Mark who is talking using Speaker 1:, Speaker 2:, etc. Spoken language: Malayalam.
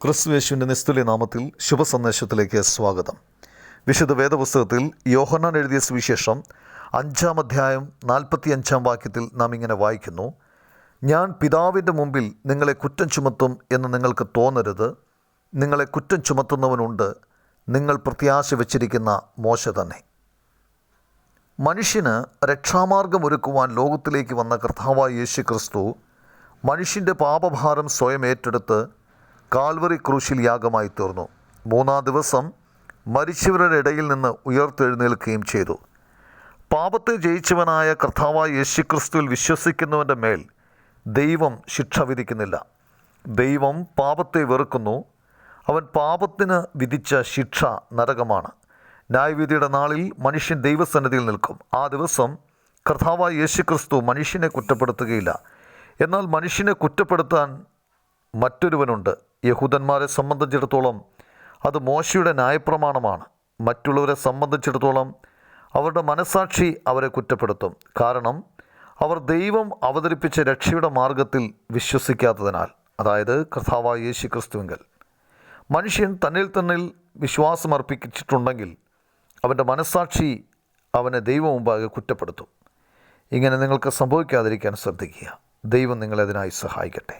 Speaker 1: ക്രിസ്തുയേശുവിൻ്റെ നിസ്തുല്യ നാമത്തിൽ ശുഭസന്ദേശത്തിലേക്ക് സ്വാഗതം. വിശുദ്ധ വേദപുസ്തകത്തിൽ യോഹന്നാൻ എഴുതിയ സുവിശേഷം 5-ാം അധ്യായം 45-ാം വാക്യത്തിൽ നാം ഇങ്ങനെ വായിക്കുന്നു: ഞാൻ പിതാവിൻ്റെ മുമ്പിൽ നിങ്ങളെ കുറ്റം ചുമത്തും എന്ന് നിങ്ങൾക്ക് തോന്നരുത്. നിങ്ങളെ കുറ്റം ചുമത്തുന്നവനുണ്ട്, നിങ്ങൾ പ്രത്യാശ വച്ചിരിക്കുന്ന മോശ തന്നെ. മനുഷ്യന് രക്ഷാമാർഗം ഒരുക്കുവാൻ ലോകത്തിലേക്ക് വന്ന കർത്താവായ യേശു ക്രിസ്തു മനുഷ്യൻ്റെ പാപഭാരം സ്വയം ഏറ്റെടുത്ത് കാൽവറി ക്രൂശിൽ യാഗമായി തീർന്നു. 3-ാം ദിവസം മരിച്ചവരുടെ ഇടയിൽ നിന്ന് ഉയർത്തെഴുന്നേൽക്കുകയും ചെയ്തു. പാപത്തെ ജയിച്ചവനായ കർത്താവായ യേശുക്രിസ്തുവിൽ വിശ്വസിക്കുന്നവൻ്റെ മേൽ ദൈവം ശിക്ഷ വിധിക്കുന്നില്ല. ദൈവം പാപത്തെ വെറുക്കുന്നു. അവൻ പാപത്തിന് വിധിച്ച ശിക്ഷ നരകമാണ്. ന്യായവിധിയുടെ നാളിൽ മനുഷ്യൻ ദൈവസന്നിധിയിൽ നിൽക്കും. ആ ദിവസം കർത്താവായ യേശുക്രിസ്തു മനുഷ്യനെ കുറ്റപ്പെടുത്തുകയില്ല. എന്നാൽ മനുഷ്യനെ കുറ്റപ്പെടുത്താൻ മറ്റൊരുവനുണ്ട്. യഹൂദന്മാരെ സംബന്ധിച്ചിടത്തോളം അത് മോശയുടെ ന്യായപ്രമാണമാണ്. മറ്റുള്ളവരെ സംബന്ധിച്ചിടത്തോളം അവരുടെ മനസ്സാക്ഷി അവരെ കുറ്റപ്പെടുത്തും. കാരണം അവർ ദൈവം അവതരിപ്പിച്ച രക്ഷയുടെ മാർഗത്തിൽ വിശ്വസിക്കാത്തതിനാൽ, അതായത് കർത്താവായ യേശു ക്രിസ്തുവിങ്കൽ. മനുഷ്യൻ തന്നിൽ തന്നിൽ വിശ്വാസമർപ്പിച്ചിട്ടുണ്ടെങ്കിൽ അവൻ്റെ മനസ്സാക്ഷി അവനെ ദൈവം മുമ്പാകെ കുറ്റപ്പെടുത്തും. ഇങ്ങനെ നിങ്ങൾക്ക് സംഭവിക്കാതിരിക്കാൻ ശ്രദ്ധിക്കുക. ദൈവം നിങ്ങളതിനായി സഹായിക്കട്ടെ.